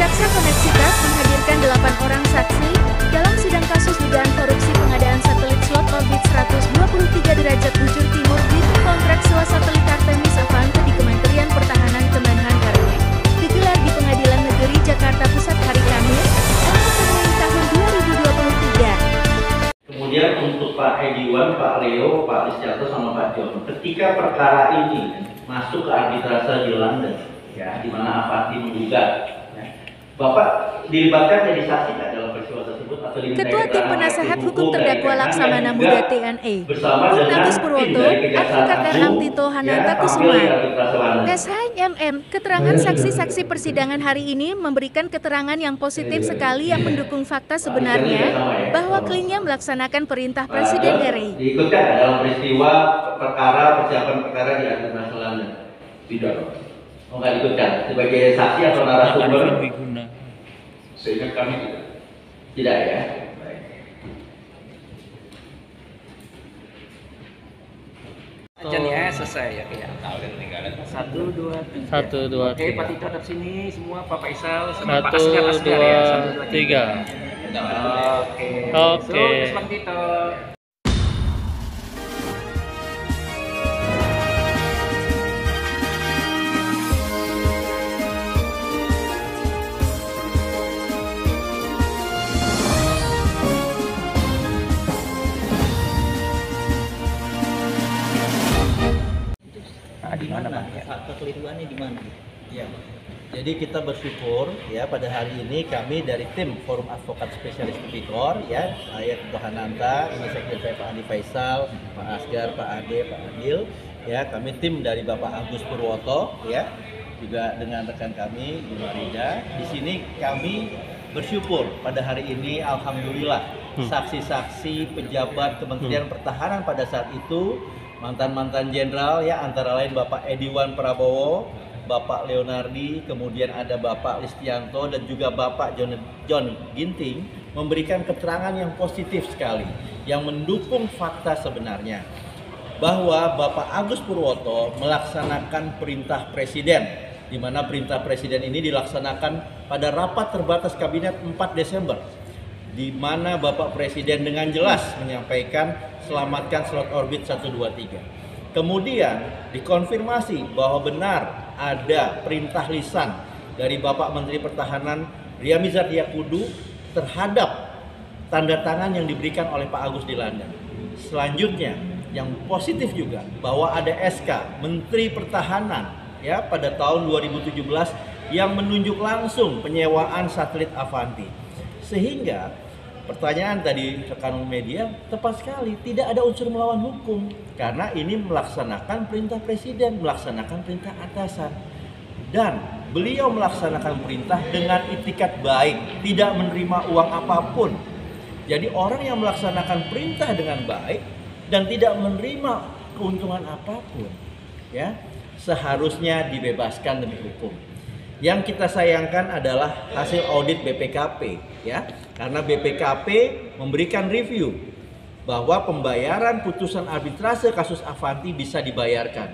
Jaksa Koneksitas menghadirkan 8 orang saksi dalam sidang kasus dugaan korupsi pengadaan satelit slot orbit 123 derajat bujur timur di kontrak sewa satelit Artemis Avante di Kementerian Pertahanan Kemenhan RI, digelar di Pengadilan Negeri Jakarta Pusat hari Kamis, 6 Mei tahun 2023. Kemudian untuk Pak Ediwan, Pak Leo, Pak Listianto, sama Pak John, ketika perkara ini masuk ke arbitrase di London, ya, di mana Avanti menggugat, ya, Bapak dilibatkan jadi saksi nggak dalam peristiwa tersebut atau dimintai Ketua Tim Penasehat Hukum Terdakwa Laksamana Muda TNE, Bung Agus Purwoto, Advokat RM Tito Hananta Kusuma, SHMM, keterangan saksi-saksi persidangan hari ini memberikan keterangan yang positif sekali yang mendukung fakta sebenarnya bahwa kliennya melaksanakan perintah Presiden RI. Diikutkan dalam peristiwa persiapan perkara di arbitrase London? Tidak. Oh, nggak diikutkan sebagai saksi atau narasumber? Seingat kami tidak. Tidak ya. Ajan ya selesai ya kayak. Satu dua tiga. Oke, Pak Tito dari sini semua, Pak Faisal sama Pak Asgar ya. 1 2 3. Oke. So, Pak Tito. Di mana fakta keliruannya di mana? Ya. Jadi kita bersyukur ya pada hari ini kami dari tim Forum Advokat Spesialis Tipikor ya, saya Tito Hananta, ini sekjen saya Pak Andi Faisal, Pak Asgar, Pak Ade, Pak Adil, ya kami tim dari Bapak Agus Purwoto ya, juga dengan rekan kami Bu Marida. Di sini kami bersyukur pada hari ini alhamdulillah saksi-saksi pejabat Kementerian Pertahanan pada saat itu, mantan-mantan jenderal ya, antara lain Bapak Ediwan Prabowo, Bapak Leonardi, kemudian ada Bapak Listianto dan juga Bapak John Ginting memberikan keterangan yang positif sekali yang mendukung fakta sebenarnya bahwa Bapak Agus Purwoto melaksanakan perintah Presiden, di mana perintah Presiden ini dilaksanakan pada rapat terbatas Kabinet 4 Desember, di mana Bapak Presiden dengan jelas menyampaikan selamatkan slot orbit 123. Kemudian dikonfirmasi bahwa benar ada perintah lisan dari Bapak Menteri Pertahanan Ria Mizar Triakudu terhadap tanda tangan yang diberikan oleh Pak Agus di London. Selanjutnya yang positif juga bahwa ada SK Menteri Pertahanan ya pada tahun 2017 yang menunjuk langsung penyewaan satelit Avanti. Sehingga pertanyaan tadi rekan media tepat sekali, tidak ada unsur melawan hukum karena ini melaksanakan perintah Presiden, melaksanakan perintah atasan, dan beliau melaksanakan perintah dengan itikat baik, tidak menerima uang apapun. Jadi orang yang melaksanakan perintah dengan baik dan tidak menerima keuntungan apapun ya seharusnya dibebaskan demi hukum. Yang kita sayangkan adalah hasil audit BPKP ya, karena BPKP memberikan review bahwa pembayaran putusan arbitrase kasus Avanti bisa dibayarkan.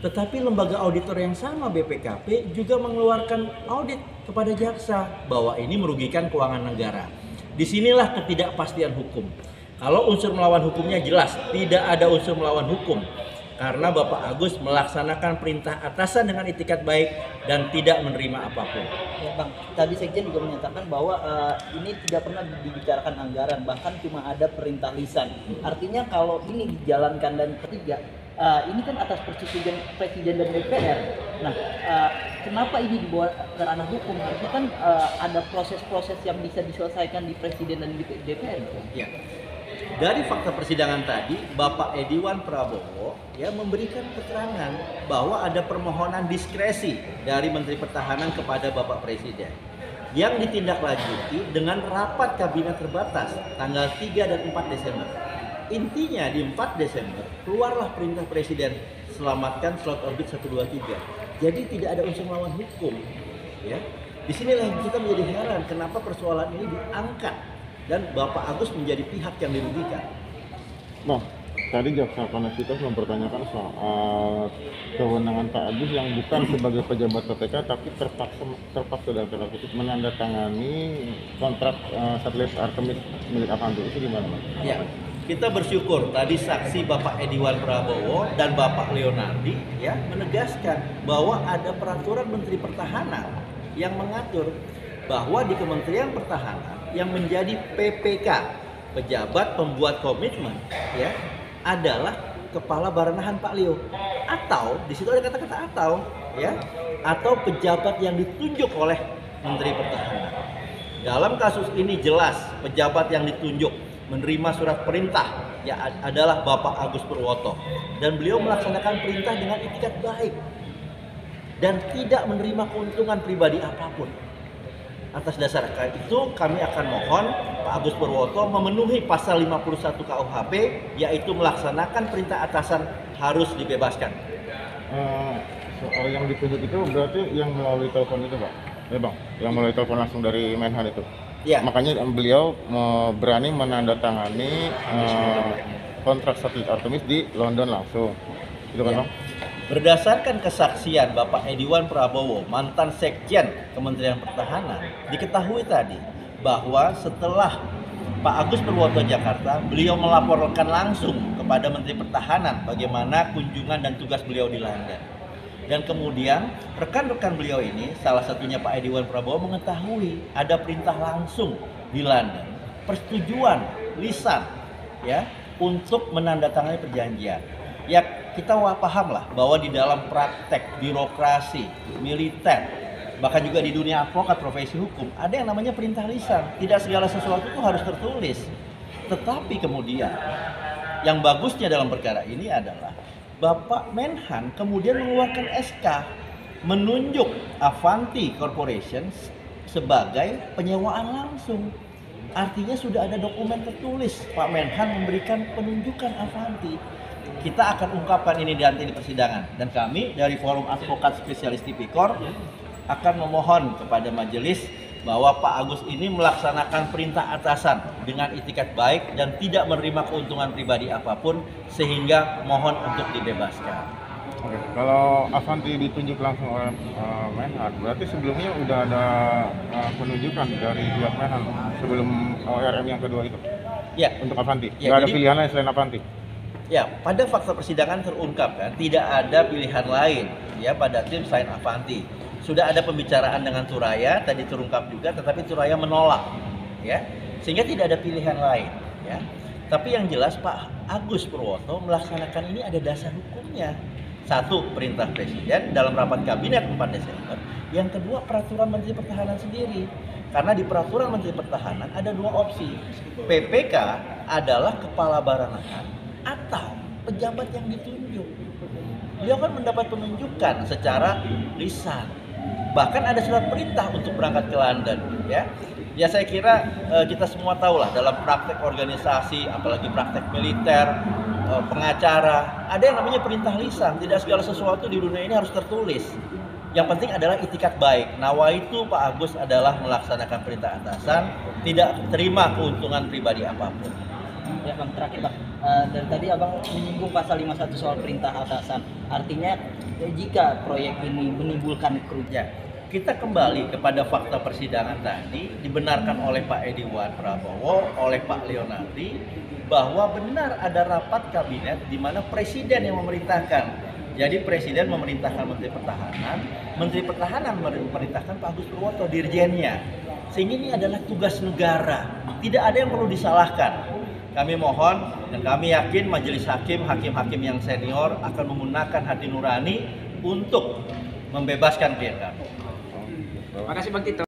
Tetapi lembaga auditor yang sama BPKP juga mengeluarkan audit kepada jaksa bahwa ini merugikan keuangan negara. Disinilah ketidakpastian hukum. Kalau unsur melawan hukumnya jelas, tidak ada unsur melawan hukum. Karena Bapak Agus melaksanakan perintah atasan dengan itikat baik dan tidak menerima apapun. Ya Bang, tadi Sekjen juga menyatakan bahwa ini tidak pernah dibicarakan anggaran, bahkan cuma ada perintah lisan. Artinya kalau ini dijalankan dan ketiga, ini kan atas persetujuan Presiden dan DPR. Nah, kenapa ini dibawa ke ranah hukum? Artinya kan ada proses-proses yang bisa diselesaikan di Presiden dan DPR. Ya. Dari fakta persidangan tadi, Bapak Ediwan Prabowo ya memberikan keterangan bahwa ada permohonan diskresi dari Menteri Pertahanan kepada Bapak Presiden yang ditindaklanjuti dengan rapat kabinet terbatas tanggal 3 dan 4 Desember. Intinya di 4 Desember keluarlah perintah Presiden selamatkan slot orbit 123. Jadi tidak ada unsur melawan hukum. Ya. Disinilah kita menjadi heran kenapa persoalan ini diangkat dan Bapak Agus menjadi pihak yang dirugikan. Nah, tadi jaksa koneksitas mempertanyakan soal kewenangan Pak Agus yang bukan sebagai pejabat KPK tapi terpaksa dalam tanda kutip menandatangani kontrak satelit Artemis milik Avanti. Itu gimana, Pak? Ya, kita bersyukur tadi saksi Bapak Ediwan Prabowo dan Bapak Leonardi ya menegaskan bahwa ada peraturan Menteri Pertahanan yang mengatur bahwa di Kementerian Pertahanan yang menjadi PPK, pejabat pembuat komitmen, ya, adalah Kepala Baranahan Pak Leo, atau di situ ada kata-kata atau pejabat yang ditunjuk oleh Menteri Pertahanan. Dalam kasus ini jelas pejabat yang ditunjuk menerima surat perintah ya adalah Bapak Agus Purwoto, dan beliau melaksanakan perintah dengan itikat baik dan tidak menerima keuntungan pribadi apapun. Atas dasar itu kami akan mohon Pak Agus Purwoto memenuhi pasal 51 KUHP, yaitu melaksanakan perintah atasan harus dibebaskan. Soal yang ditunjuk itu berarti yang melalui telepon itu, Pak? Ya, Bang, yang melalui telepon langsung dari Menhan itu. Ya. Makanya beliau berani menandatangani kontrak satelit Artemis di London langsung. Itu kan, Bang? Berdasarkan kesaksian Bapak Ediwan Prabowo, mantan Sekjen Kementerian Pertahanan, diketahui tadi bahwa setelah Pak Agus Purwoto Jakarta, beliau melaporkan langsung kepada Menteri Pertahanan bagaimana kunjungan dan tugas beliau di London. Dan kemudian rekan-rekan beliau ini, salah satunya Pak Ediwan Prabowo, mengetahui ada perintah langsung di London, persetujuan lisan ya untuk menandatangani perjanjian. Ya, kita paham lah bahwa di dalam praktek birokrasi, militer, bahkan juga di dunia advokat, profesi hukum, ada yang namanya perintah lisan. Tidak segala sesuatu itu harus tertulis. Tetapi kemudian yang bagusnya dalam perkara ini adalah Bapak Menhan kemudian mengeluarkan SK menunjuk Avanti Corporation sebagai penyewaan langsung. Artinya sudah ada dokumen tertulis Pak Menhan memberikan penunjukan Avanti. Kita akan ungkapkan ini nanti di persidangan, dan kami dari Forum Advokat Spesialis Tipikor akan memohon kepada majelis bahwa Pak Agus ini melaksanakan perintah atasan dengan itikat baik dan tidak menerima keuntungan pribadi apapun, sehingga mohon untuk dibebaskan. Oke, kalau Avanti ditunjuk langsung oleh Menhan, berarti sebelumnya udah ada penunjukan dari pihak Menhan sebelum ORM yang kedua itu? Ya. Untuk Avanti? Ya, nggak ada pilihan lain selain Avanti? Ya, pada fakta persidangan terungkap kan tidak ada pilihan lain ya pada tim selain Avanti. Sudah ada pembicaraan dengan Turaya, tadi terungkap juga, tetapi Turaya menolak, ya, sehingga tidak ada pilihan lain, ya. Tapi yang jelas Pak Agus Purwoto melaksanakan ini ada dasar hukumnya. Satu, perintah Presiden dalam rapat kabinet 4 Desember. Yang kedua, peraturan Menteri Pertahanan sendiri. Karena di peraturan Menteri Pertahanan ada dua opsi. PPK adalah kepala baranahan atau pejabat yang ditunjuk. Beliau kan mendapat penunjukan secara lisan. Bahkan ada surat perintah untuk berangkat ke London, ya. Ya, saya kira kita semua tahu lah dalam praktek organisasi, apalagi praktek militer, pengacara, ada yang namanya perintah lisan. Tidak segala sesuatu di dunia ini harus tertulis. Yang penting adalah itikat baik. Nawaitu Pak Agus adalah melaksanakan perintah atasan, tidak terima keuntungan pribadi apapun. Ya Bang, terakhir Bang, dari tadi Abang menyinggung pasal 51 soal perintah atasan. Artinya jika proyek ini menimbulkan kerugian, kita kembali kepada fakta persidangan tadi, dibenarkan oleh Pak Ediwan Prabowo, oleh Pak Leonardi, bahwa benar ada rapat kabinet di mana Presiden yang memerintahkan. Jadi Presiden memerintahkan Menteri Pertahanan memerintahkan Pak Agus Purwoto, dirjennya. Sehingga ini adalah tugas negara, tidak ada yang perlu disalahkan. Kami mohon dan kami yakin majelis hakim-hakim yang senior akan menggunakan hati nurani untuk membebaskan klien kami. Makasih Bang Tito.